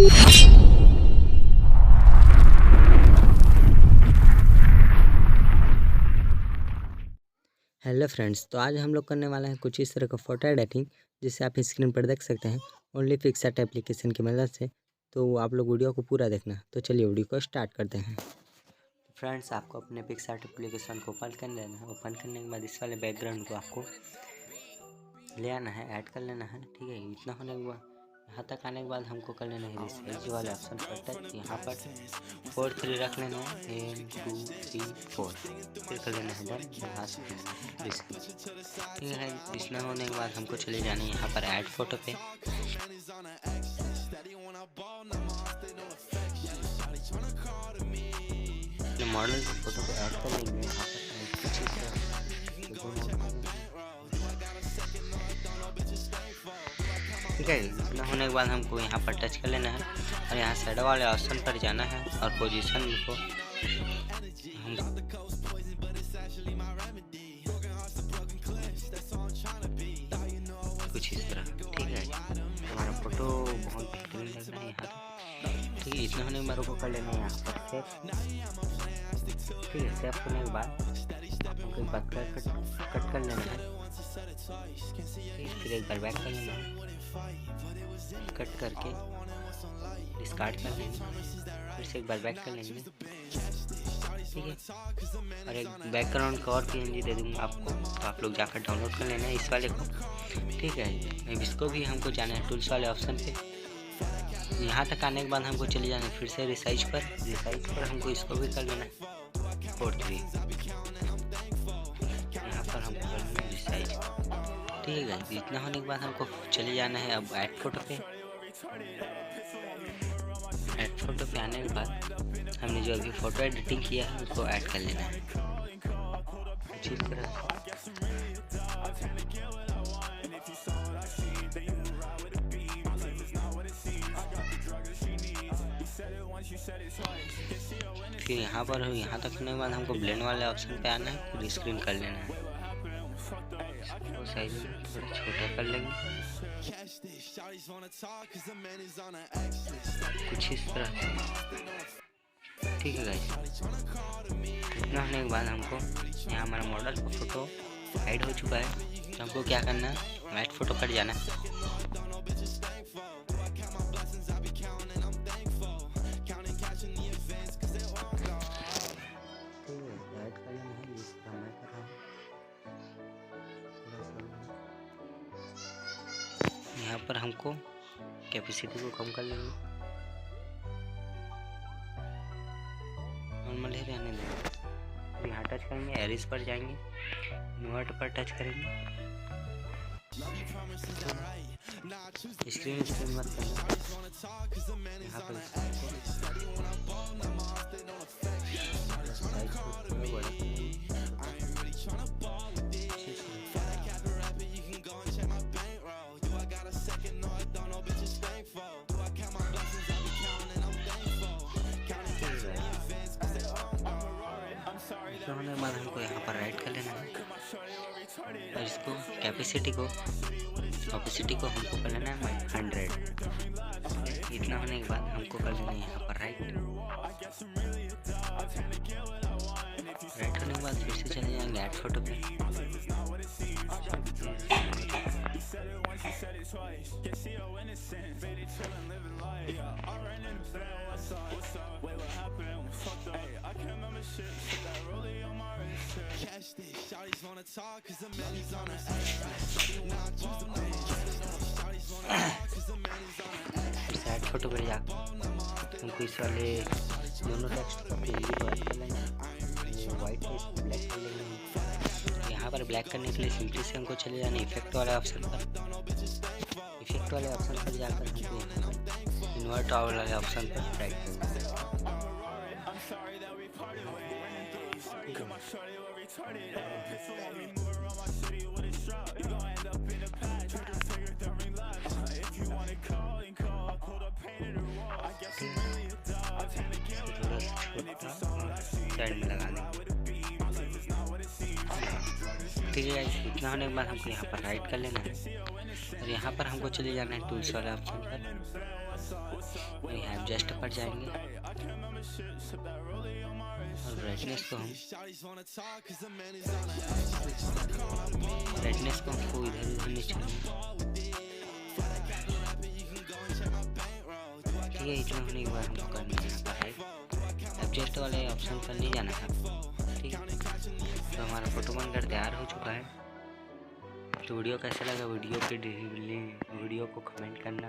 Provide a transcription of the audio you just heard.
Hello friends, तो आज हम लोग करने वाले हैं कुछ इस तरह का फ़ोटो एडिटिंग जिसे आप स्क्रीन पर देख सकते हैं ओनली पिक्सार्ट एप्लीकेशन की मदद से। तो आप लोग वीडियो को पूरा देखना। तो चलिए वीडियो को स्टार्ट करते हैं। फ्रेंड्स, आपको अपने पिक्सार्ट एप्लीकेशन को ओपन कर लेना है। ओपन करने के बाद इस वाले बैकग्राउंड को आपको ले आना है, ऐड कर लेना है। ठीक है, इतना होने के बाद यहाँ तक आने के बाद हमको कर लेना है रिसाइज वाले ऑप्शन पर टच। यहाँ पर 4 3 रख लेना है, 1 2 3 4, फिर कर लेना है डन। यहाँ से ठीक है, इतना होने के बाद हमको चले जाना है यहाँ पर ऐड फोटो पे। मॉडल की फोटो को ऐड कर लेंगे यहाँ पर। ठीक है, इतना होने के बाद हमको यहाँ पर टच कर लेना है और यहाँ शैडो वाले ऑप्शन पर जाना है और पोजीशन को कुछ इस तरह। ठीक है, हमारा फोटो बहुत बेहतरीन लग रहा है यहाँ। ठीक है, इतना होने के बाद को कर लेना है यहाँ पर सेव। ठीक है, सेव करने के बाद एक बार कट कर लेना है। फिर एक बार बैक कर लेना है, कट करके डिस्कार्ड कर लेंगे, फिर से एक बार बैक कर लेंगे। ठीक है, और एक बैकग्राउंड का और PNG दे दूँगा आपको, तो आप लोग जाकर डाउनलोड कर लेना है इस वाले को। ठीक है, अब इसको भी हमको जाना है टूल्स वाले ऑप्शन पे। यहाँ तक आने के बाद हमको चले जाना है फिर से रिसाइज पर हमको इसको भी कर लेना है 4 3। यहाँ पर हमको कर लेना है रिसाइज। ठीक है, इतना होने के बाद हमको चले जाना है अब ऐड फोटो पे। ऐड फोटो पे आने के बाद हमने जो अभी फ़ोटो एडिटिंग किया है उसको ऐड कर लेना है अच्छी तरह। फिर यहाँ तक करने के बाद हमको ब्लेंड वाले ऑप्शन पे आना है, फिर स्क्रीन कर लेना है। इसको साइज में थोड़ा छोटा कर लेंगे कुछ इस तरह। ठीक है गाइस, इतना होने के बाद हमको यहाँ हमारा मॉडल का फोटो ऐड हो चुका है। तो हमको क्या करना है, ऐड फोटो पर जाना है। यहाँ पर हमको कैपेसिटी को कम कर लेंगे, नॉर्मल ही रहने देंगे। यहाँ टच करेंगे, एरिस पर जाएंगे, इन्वर्ट पर टच करेंगे। स्क्रीन मत करना, यहाँ पर होने के बाद हमको यहाँ पर राइट कर लेना है और इसको कैपेसिटी को हमको कर लेना है 100। इतना होने के बाद हमको कर लेना है यहाँ पर राइट होने के बाद फिर से चले जाएंगे ऐड फोटो पे। ऐड फोटो पर जाकर हमको इस वाले दोनों टेक्स्ट को ऐड कर लेंगे, वाइट है इसको ब्लैक कर लेंगे। यहाँ पर ब्लैक करने के लिए सिंपली से हमको चले जाना इफेक्ट वाले ऑप्शन पर। इफेक्ट वाले ऑप्शन पर जाकर हमको इन्वर्ट वाले ऑप्शन पर राइट करना है। साइड में लगा देंगे। ठीक है, इतना होने के बाद हमको यहाँ पर राइट कर लेना है और यहाँ पर हमको चले जाना है टूल्स वाले ऑप्शन पर। यहाँ जस्ट पर जाएंगे और ब्राइटनेस को हमको इधर उधर नहीं चाहिए। ठीक है, इतना होने के बाद हमको करना है यहाँ पर राइट। एडजस्ट वाले ऑप्शन पर नहीं जाना था। ठीक है, तो हमारा फोटो बनकर तैयार हो चुका है। तो वीडियो कैसा लगा, वीडियो को कमेंट करना।